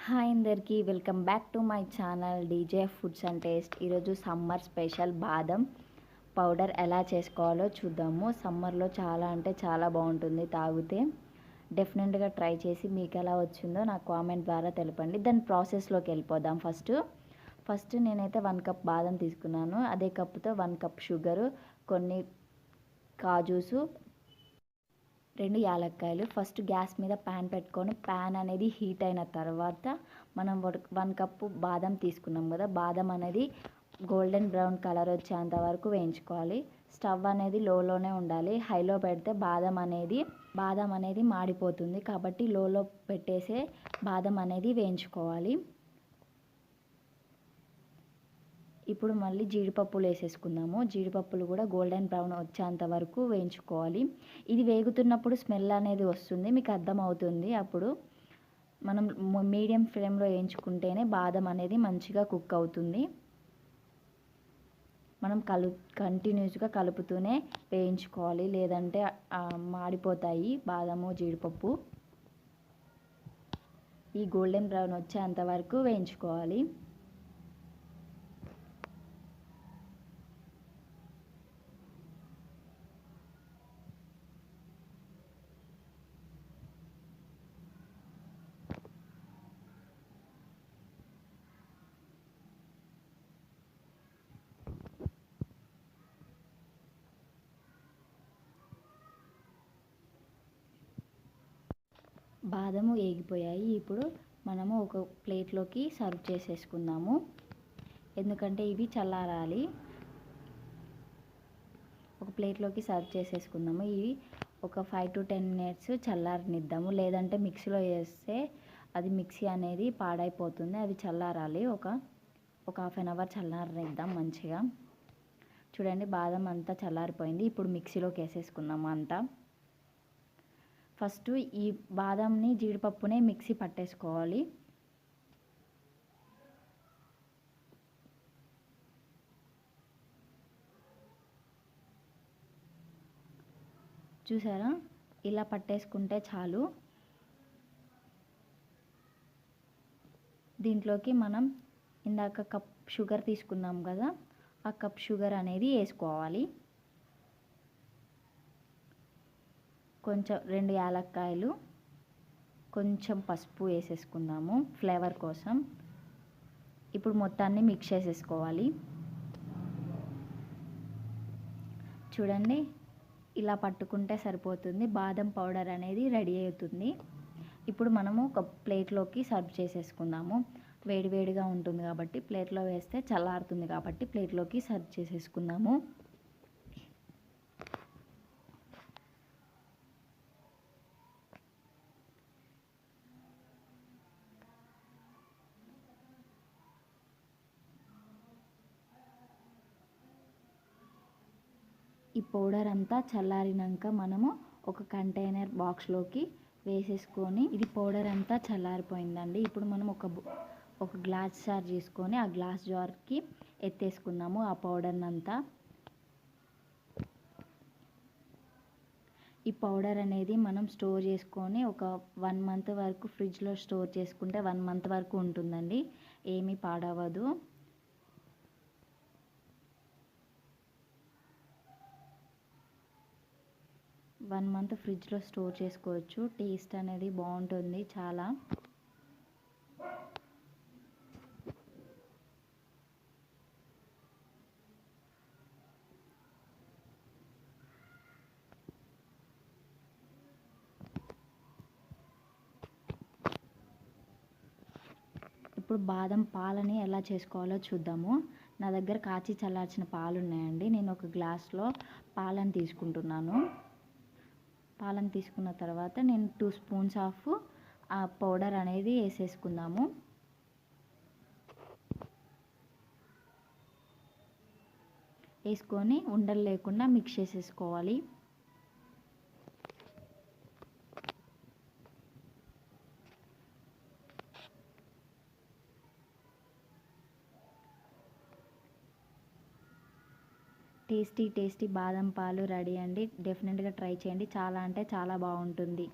Hi అందరికీ welcome back to my channel DJ foods and taste. ఈరోజు summer special బాదం powder ఎలా చేసుకోవాలో చూద్దాము. సమ్మర్లో చాలా అంటే చాలా బాగుంటుంది తాగితే. డెఫినెట్గా ట్రై చేసి మీకు ఎలా వచ్చిందో నాకు కామెంట్ ద్వారా తెలపండి. దాని ప్రాసెస్లోకి వెళ్ళిపోదాం. ఫస్ట్ నేనైతే 1 కప్ బాదం తీసుకున్నాను. అదే కప్పుతో 1 కప్ షుగరు, కొన్ని కాజూసు, 2 యాలక్కాయలు. ఫస్ట్ గ్యాస్ మీద ప్యాన్ పెట్టుకొని ప్యాన్ అనేది హీట్ అయిన తర్వాత మనం 1 కప్పు బాదం తీసుకున్నాం కదా, బాదం అనేది గోల్డెన్ బ్రౌన్ కలర్ వచ్చేంత వరకు వేయించుకోవాలి. స్టవ్ అనేది లోలోనే ఉండాలి. హైలో పెడితే బాదం అనేది మాడిపోతుంది. కాబట్టి లోలో పెట్టేసే బాదం అనేది వేయించుకోవాలి. ఇప్పుడు మళ్ళీ జీడిపప్పులు వేసేసుకుందాము. జీడిపప్పులు కూడా గోల్డెన్ బ్రౌన్ వచ్చేంత వరకు వేయించుకోవాలి. ఇది వేగుతున్నప్పుడు స్మెల్ అనేది వస్తుంది, మీకు అర్థమవుతుంది. అప్పుడు మనం మీడియం ఫ్లేమ్లో వేయించుకుంటేనే బాదం అనేది మంచిగా కుక్ అవుతుంది. మనం కంటిన్యూస్గా కలుపుతూనే వేయించుకోవాలి, లేదంటే మాడిపోతాయి బాదము జీడిపప్పు. ఈ గోల్డెన్ బ్రౌన్ వచ్చేంత వరకు వేయించుకోవాలి. బాదము వేగిపోయాయి. ఇప్పుడు మనము ఒక ప్లేట్లోకి సర్వ్ చేసేసుకుందాము, ఎందుకంటే ఇవి చల్లారాలి. ఒక ప్లేట్లోకి సర్వ్ చేసేసుకుందాము. ఇవి ఒక 5 to 10 minutes చల్లారనిద్దాము, లేదంటే మిక్సీలో వేస్తే అది మిక్సీ అనేది పాడైపోతుంది. అది చల్లారాలి. ఒక హాఫ్ అన్ అవర్ చల్లారనిద్దాం మంచిగా. చూడండి, బాదం అంతా చల్లారిపోయింది. ఇప్పుడు మిక్సీలోకి వేసేసుకుందాము అంతా. ఫస్ట్ ఈ బాదంని జీడిపప్పునే మిక్సీ పట్టేసుకోవాలి. చూసారా, ఇలా పట్టేసుకుంటే చాలు. దీంట్లోకి మనం ఇందాక కప్ షుగర్ తీసుకున్నాం కదా, ఆ కప్ షుగర్ అనేది వేసుకోవాలి. కొంచెం 2 యాలక్కాయలు, కొంచెం పసుపు వేసేసుకుందాము ఫ్లేవర్ కోసం. ఇప్పుడు మొత్తాన్ని మిక్స్ చేసేసుకోవాలి. చూడండి, ఇలా పట్టుకుంటే సరిపోతుంది. బాదం పౌడర్ అనేది రెడీ అవుతుంది. ఇప్పుడు మనము ఒక ప్లేట్లోకి సర్వ్ చేసేసుకుందాము. వేడివేడిగా ఉంటుంది కాబట్టి ప్లేట్లో వేస్తే చల్లారుతుంది, కాబట్టి ప్లేట్లోకి సర్వ్ చేసేసుకుందాము. ఈ పౌడర్ అంతా చల్లారినాక మనము ఒక కంటైనర్ బాక్స్లోకి వేసేసుకొని, ఇది పౌడర్ అంతా చల్లారిపోయిందండి. ఇప్పుడు మనం ఒక గ్లాస్ జార్ తీసుకొని ఆ గ్లాస్ జార్కి ఎత్తేసుకున్నాము ఆ పౌడర్ని అంతా. ఈ పౌడర్ అనేది మనం స్టోర్ చేసుకొని ఒక 1 month వరకు ఫ్రిడ్జ్లో స్టోర్ చేసుకుంటే 1 month వరకు ఉంటుందండి, ఏమీ పాడవదు. వన్ మంత్ ఫ్రిడ్జ్లో స్టోర్ చేసుకోవచ్చు. టేస్ట్ అనేది బాగుంటుంది చాలా. ఇప్పుడు బాదం పాలని ఎలా చేసుకోవాలో చూద్దాము. నా దగ్గర కాచి చల్లార్చిన పాలు ఉన్నాయండి. నేను ఒక గ్లాస్లో పాలను తీసుకుంటున్నాను. పాలను తీసుకున్న తర్వాత నేను 2 spoons ఆఫ్ ఆ పౌడర్ అనేది వేసేసుకుందాము. వేసుకొని ఉండలు లేకుండా మిక్స్ చేసేసుకోవాలి. టేస్టీ బాదం పాలు రెడీ అండి. డెఫినెట్గా ట్రై చేయండి, చాలా అంటే చాలా బాగుంటుంది.